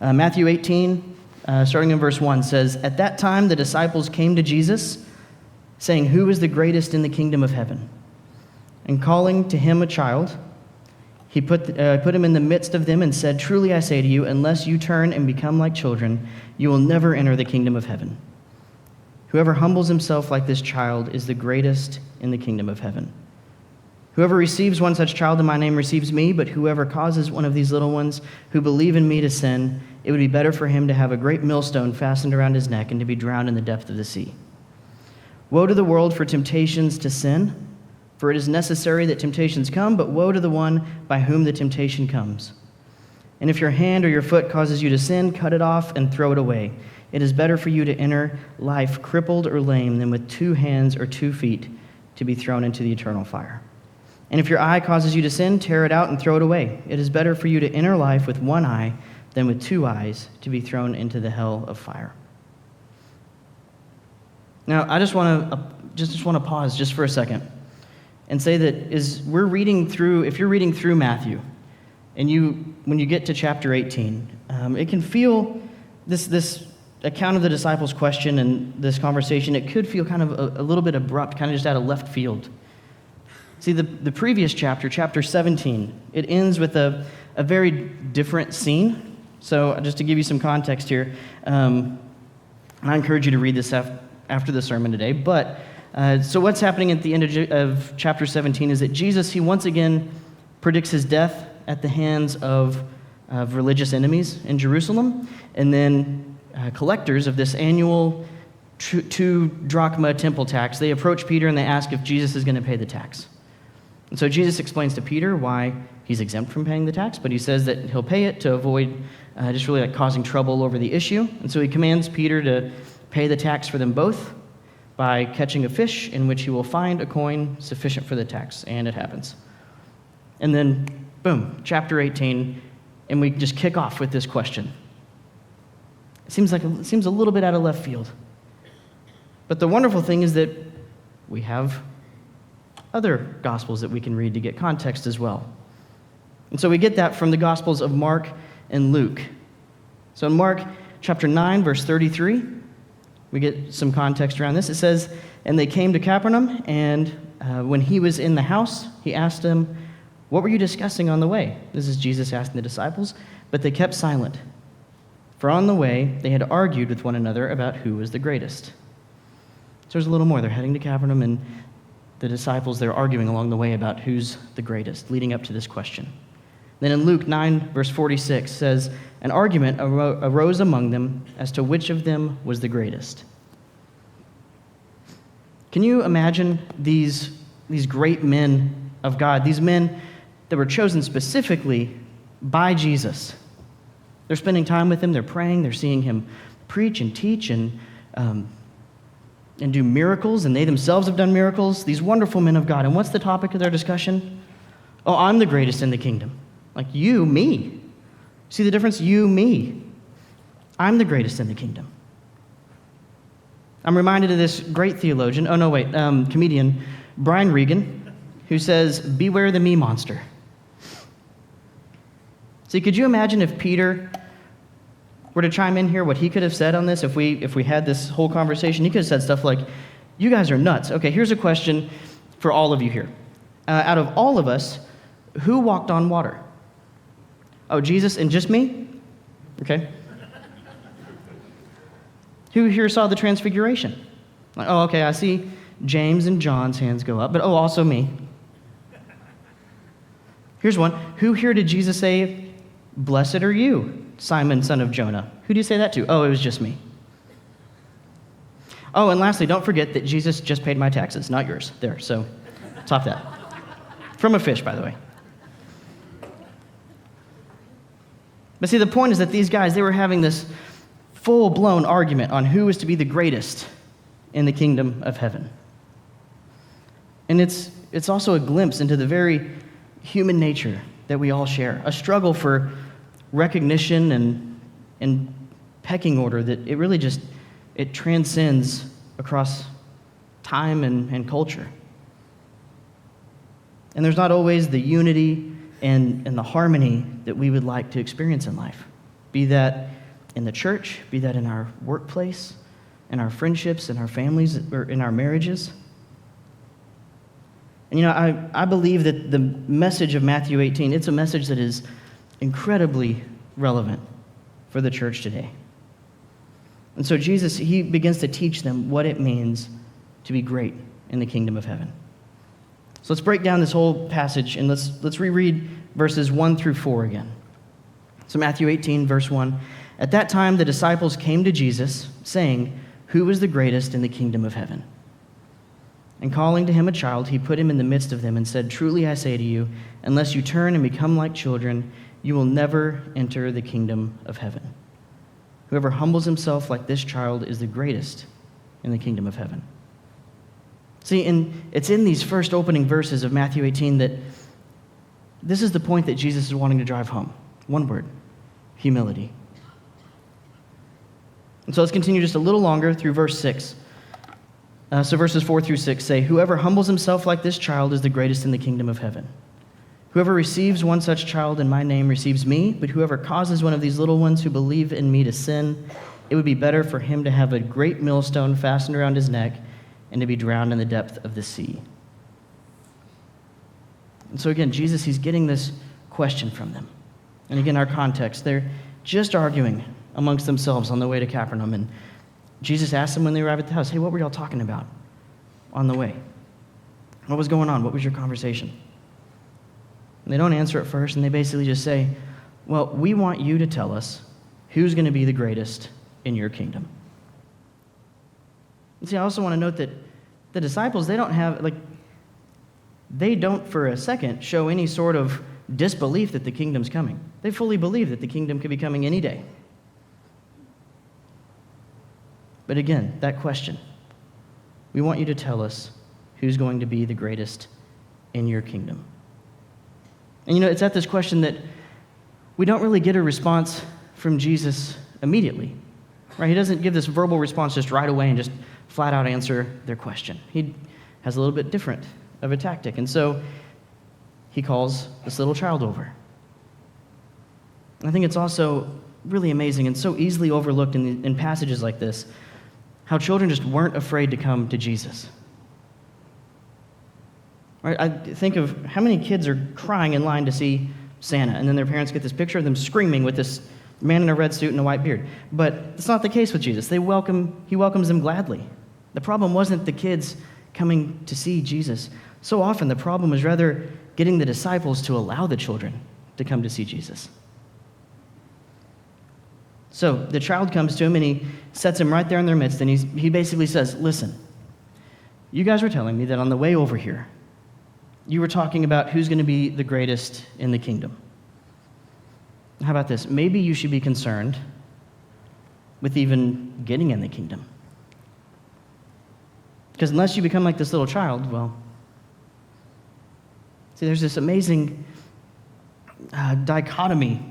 Matthew 18, starting in verse 1, says, "At that time the disciples came to Jesus, saying, 'Who is the greatest in the kingdom of heaven?' And calling to him a child, he put him in the midst of them and said, 'Truly I say to you, unless you turn and become like children, you will never enter the kingdom of heaven. Whoever humbles himself like this child is the greatest in the kingdom of heaven. Whoever receives one such child in my name receives me, but whoever causes one of these little ones who believe in me to sin, it would be better for him to have a great millstone fastened around his neck and to be drowned in the depth of the sea. Woe to the world for temptations to sin, for it is necessary that temptations come, but woe to the one by whom the temptation comes. And if your hand or your foot causes you to sin, cut it off and throw it away. It is better for you to enter life crippled or lame than with 2 hands or 2 feet to be thrown into the eternal fire. And if your eye causes you to sin, tear it out and throw it away. It is better for you to enter life with 1 eye than with 2 eyes to be thrown into the hell of fire." Now, I just want to pause just for a second and say that if you're reading through Matthew, and when you get to chapter 18, it can feel this account of the disciples' question and this conversation, it could feel kind of a little bit abrupt, kind of just out of left field. See, the previous chapter 17, it ends with a very different scene. So just to give you some context here, I encourage you to read this after the sermon today. But so what's happening at the end of chapter 17 is that Jesus, he once again predicts his death at the hands of religious enemies in Jerusalem, and then collectors of this annual 2 drachma temple tax, they approach Peter and they ask if Jesus is going to pay the tax. And so Jesus explains to Peter why he's exempt from paying the tax, but he says that he'll pay it to avoid just really causing trouble over the issue. And so he commands Peter to pay the tax for them both by catching a fish in which he will find a coin sufficient for the tax, and it happens. And then, boom, chapter 18, and we just kick off with this question. It seems a little bit out of left field. But the wonderful thing is that we have other gospels that we can read to get context as well. And so we get that from the gospels of Mark and Luke. So in Mark chapter 9, verse 33, we get some context around this. It says, "And they came to Capernaum, and when he was in the house, he asked them, 'What were you discussing on the way?' This is Jesus asking the disciples, but they kept silent. For on the way, they had argued with one another about who was the greatest." So there's a little more. They're heading to Capernaum, and the disciples, they're arguing along the way about who's the greatest, leading up to this question. Then in Luke 9, verse 46 says, "An argument arose among them as to which of them was the greatest." Can you imagine these great men of God, these men that were chosen specifically by Jesus? They're spending time with him, they're praying, they're seeing him preach and teach and do miracles, and they themselves have done miracles, these wonderful men of God. And what's the topic of their discussion? Oh, I'm the greatest in the kingdom. Like you, me. See the difference? You, me. I'm the greatest in the kingdom. I'm reminded of this great theologian, comedian, Brian Regan, who says, "Beware the me monster." See, could you imagine if Peter were to chime in here, what he could have said on this if we had this whole conversation? He could have said stuff like, "You guys are nuts. Okay, here's a question for all of you here. Out of all of us, who walked on water? Oh, Jesus and just me? Okay. Who here saw the transfiguration? Like, oh, okay, I see James and John's hands go up, but also me. Here's one. Who here did Jesus say, 'Blessed are you, Simon, son of Jonah'? Who do you say that to? Oh, it was just me. Oh, and lastly, don't forget that Jesus just paid my taxes, not yours. There, so top that. From a fish, by the way. But see, the point is that these guys, they were having this full-blown argument on who was to be the greatest in the kingdom of heaven. And it's also a glimpse into the very human nature that we all share, a struggle for recognition and pecking order that it really just, it transcends across time and culture. And there's not always the unity and the harmony that we would like to experience in life. Be that in the church, be that in our workplace, in our friendships, in our families, or in our marriages. And I believe that the message of Matthew 18, it's a message that is incredibly relevant for the church today. And so Jesus, he begins to teach them what it means to be great in the kingdom of heaven. So let's break down this whole passage and let's reread verses 1 through 4 again. So Matthew 18, verse 1. At that time the disciples came to Jesus, saying, "Who is the greatest in the kingdom of heaven?" And calling to him a child, he put him in the midst of them and said, "Truly I say to you, unless you turn and become like children, you will never enter the kingdom of heaven. Whoever humbles himself like this child is the greatest in the kingdom of heaven." See, it's in these first opening verses of Matthew 18 that this is the point that Jesus is wanting to drive home. One word: humility. And so let's continue just a little longer through verse 6. So verses 4 through 6 say, "Whoever humbles himself like this child is the greatest in the kingdom of heaven. Whoever receives one such child in my name receives me, but whoever causes one of these little ones who believe in me to sin, it would be better for him to have a great millstone fastened around his neck and to be drowned in the depth of the sea." And so again, Jesus, he's getting this question from them. And again, our context, they're just arguing amongst themselves on the way to Capernaum. And Jesus asked them when they arrived at the house, "Hey, what were y'all talking about on the way? What was going on? What was your conversation?" And they don't answer at first, and they basically just say, "Well, we want you to tell us who's going to be the greatest in your kingdom." And see, I also want to note that the disciples, they don't for a second show any sort of disbelief that the kingdom's coming. They fully believe that the kingdom could be coming any day. But again, that question, we want you to tell us who's going to be the greatest in your kingdom. And it's at this question that we don't really get a response from Jesus immediately, right? He doesn't give this verbal response just right away and just flat out answer their question. He has a little bit different of a tactic. And so he calls this little child over. I think it's also really amazing and so easily overlooked in passages like this, how children just weren't afraid to come to Jesus. Right? I think of how many kids are crying in line to see Santa, and then their parents get this picture of them screaming with this man in a red suit and a white beard. But it's not the case with Jesus. He welcomes them gladly. The problem wasn't the kids coming to see Jesus. So often the problem was rather getting the disciples to allow the children to come to see Jesus. So the child comes to him and he sets him right there in their midst, and he basically says, "Listen, you guys were telling me that on the way over here, you were talking about who's going to be the greatest in the kingdom. How about this? Maybe you should be concerned with even getting in the kingdom. Because unless you become like this little child, well, see, there's this amazing dichotomy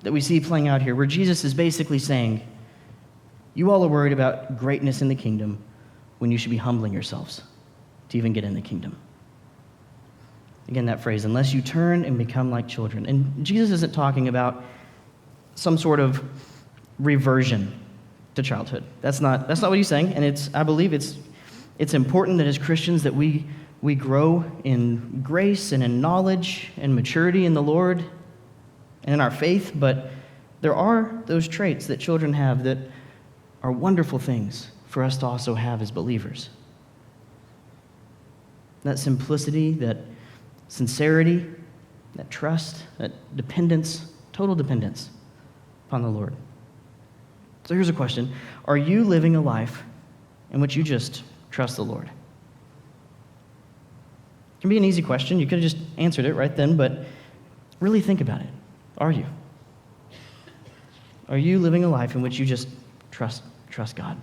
that we see playing out here, where Jesus is basically saying, you all are worried about greatness in the kingdom when you should be humbling yourselves to even get in the kingdom." Again, that phrase, "unless you turn and become like children." And Jesus isn't talking about some sort of reversion to childhood. That's not what he's saying. And I believe it's important that as Christians that we grow in grace and in knowledge and maturity in the Lord and in our faith, but there are those traits that children have that are wonderful things for us to also have as believers. That simplicity, that sincerity, that trust, that dependence, total dependence upon the Lord. So here's a question. Are you living a life in which you just trust the Lord? It can be an easy question. You could have just answered it right then, but really think about it. Are you? Are you living a life in which you just trust God?